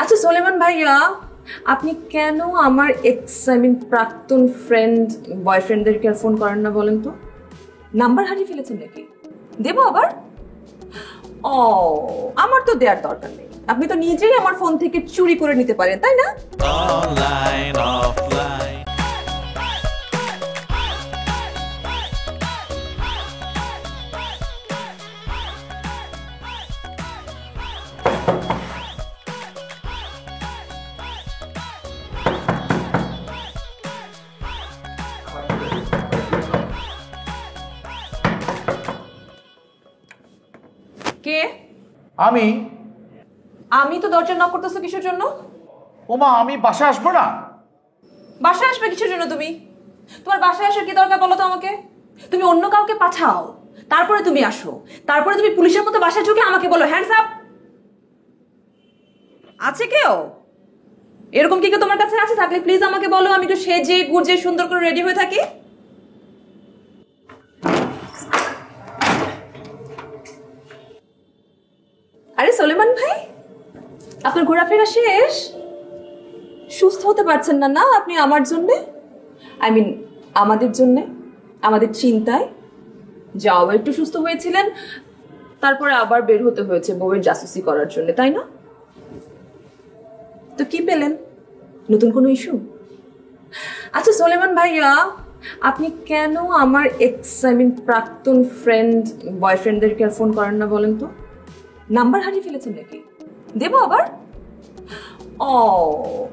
আচ্ছা সোলেমান ভাইয়া, আপনি কেন আমার প্রাক্তন ফ্রেন্ড বয়ফ্রেন্ডদেরকে আর ফোন করেন না বলেন তো? নাম্বার হারিয়ে ফেলেছেন নাকি? দেবো আবার? ও, আমার তো দেওয়ার দরকার নেই, আপনি তো নিজেই আমার ফোন থেকে চুরি করে নিতে পারেন, তাই না? অনলাইন অফলাইন কে? আমি তো দরজা নক করতেছো কিসের জন্য? ওমা, আমি বাসায় আসবো না। বাসায় আসবে কিসের জন্য তুমি? তোমার বাসায় আসার কি দরকার বলো তো আমাকে? তুমি অন্য কাউকে পাঠাও, তারপরে তুমি আসো, তারপরে তুমি পুলিশের মতো বাসায় ঢুকে আমাকে বলো হ্যান্ডস আপ। আছে কেউ এরকম? কি কেউ তোমার কাছে আছে? থাকলে প্লিজ আমাকে বলো, আমি একটু সেজে গুজে সুন্দর করে রেডি হয়ে থাকি। আরে সোলেমান ভাই, আপনার ঘোরাফেরা শেষ? সুস্থ হতে পারছেন না না আপনি আমার জন্য? আমাদের জন্য, আমাদের চিন্তায়। যাও, একটু সুস্থ হয়েছিলেন, তারপরে আবার বের হতে হয়েছে বউয়ের জাসুসি করার জন্য, তাই না? তো কি পেলেন? নতুন কোনো ইস্যু? আচ্ছা সোলেমান ভাইয়া, আপনি কেন আমার প্রাক্তন ফ্রেন্ড বয়ফ্রেন্ডদেরকে আর ফোন করেন না বলেন তো? নাম্বার হারিয়ে ফেলেছেন নাকি? দেবো আবার? ও,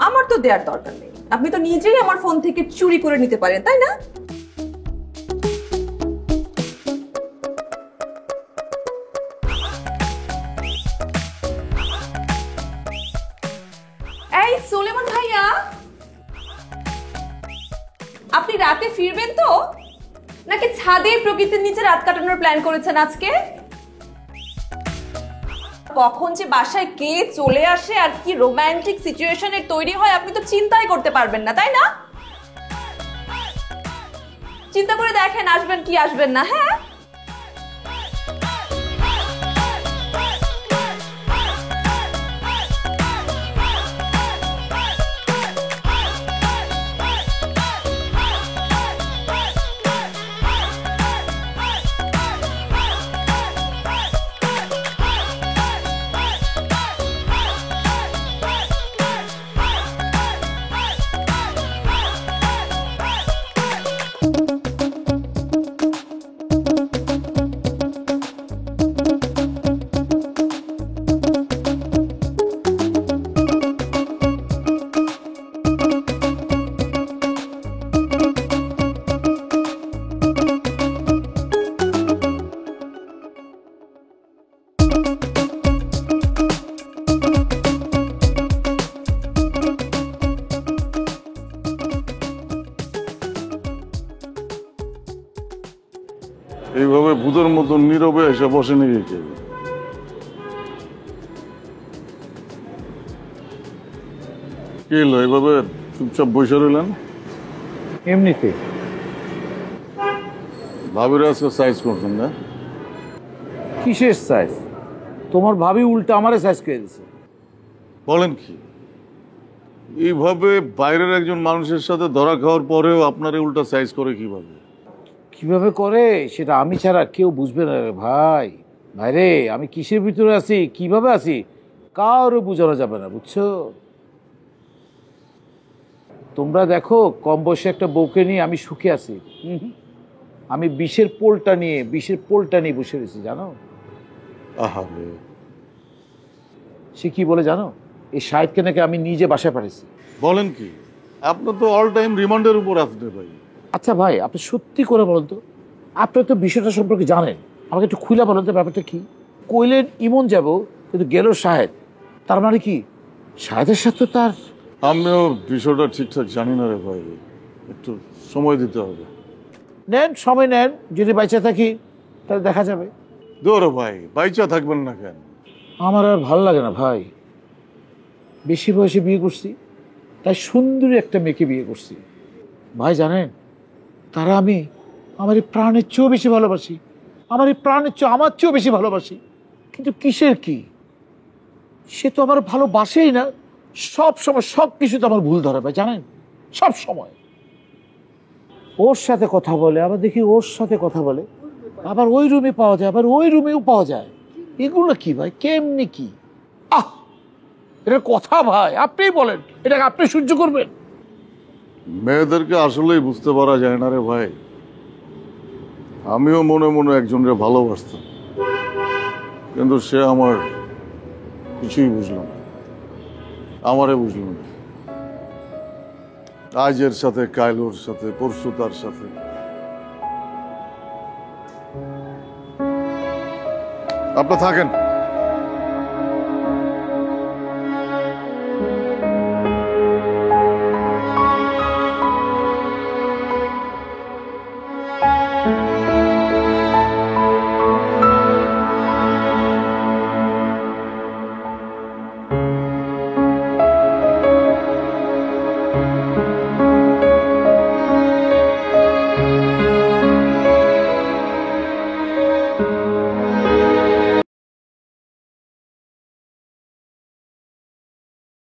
আমার তো দেওয়ার দরকার নেই, আপনি তো নিজেই আমার ফোন থেকে চুরি করে নিতে পারেন, তাই না? এই সোলেমান ভাইয়া, আপনি রাতে ফিরবেন তো, নাকি ছাদে প্রকৃতির নিচে রাত কাটানোর প্ল্যান করেছেন আজকে? কখন যে বাসায় কে চলে আসে আর কি রোমান্টিক সিচুয়েশনের তৈরি হয় আপনি তো চিন্তাই করতে পারবেন না, তাই না? চিন্তা করে দেখেন আসবেন কি আসবেন না। হ্যাঁ, এইভাবে ভূতের মতো নীরবে এসে বসে নিয়ে কে? কি হলো, এইভাবে চুপচাপ বসে রইলেন? এমনিতে ভাবিরা আজকে সাইজ করছেন না? কিসের সাইজ? তোমার ভাবি উল্টা আমারে সাইজ করে দিছে। বলেন কি, এইভাবে বাইরের একজন মানুষের সাথে ধরা খাওয়ার পরেও আপনার উল্টা সাইজ করে কিভাবে? কিভাবে করে সেটা আমি ছাড়া কেউ বুঝবে না রে ভাই। ভাইরে, আমি কিসের ভিতরে আছি, কিভাবে আছি, কারো বোঝানো যাবে না, বুঝছো? তোমরা দেখো, কম বয়সে একটা বউকে নিয়ে আমি সুখে আছি। আমি বিষের পোলটা নিয়ে বসে রয়েছি, জানো? আহারে, সে কি বলে জানো? এই সাহেবকে নাকি আমি নিজে বাসায় পাঠিয়েছি। বলেন কি, আপনার তো অল টাইম রিমান্ডের উপর আসতে ভাই। আচ্ছা ভাই, আপনি সত্যি করে বলেন তো, আপনি তো বিষয়টা সম্পর্কে জানেন, আমাকে একটু খুলে বলেন তো ব্যাপারটা কি? কইলেন ইমন যাব, কিন্তু গেল শাহেদ। তার মানে কি শাহেদের সাথে তার? আমিও বিষয়টা ঠিকঠাক জানি না রে ভাই, একটু সময় দিতে হবে। নেন, সময় নেন, যদি বাইচা থাকি তাহলে দেখা যাবে। দৌড়ো ভাই, বাইচা থাকবেন না কেন? আমার আর ভালো লাগে না ভাই, বেশি বয়সে বিয়ে করছি, তাই সুন্দরী একটা মেয়েকে বিয়ে করছি। ভাই জানেন, তারা আমার এই প্রাণের চেয়েও বেশি ভালোবাসি, আমার চেয়েও বেশি ভালোবাসি। কিন্তু কিসের কি, সে তো আমার ভালোবাসেই না, সব সময় সব কিছুতে আমার ভুল ধরে ভাই, জানেন? সব সময় ওর সাথে কথা বলে, আবার দেখি ওর সাথে কথা বলে, আবার ওই রুমে পাওয়া যায়, আবার ওই রুমেও পাওয়া যায়। এগুলো কি ভাই, কেমনি কি? এটা কথা ভাই, আপনিই বলেন, এটাকে আপনি সহ্য করবেন? মেয়েদেরকে আসলেই বুঝতে পারা যায় না রে ভাই। আমিও মনে মনে একজনকে ভালোবাসতাম, কিন্তু সে আমার কিছুই বুঝলো না, আমারে বুঝলো না। আজ এর সাথে, কাল ওর সাথে, পরশু তার সাথে। আপনি থাকেন,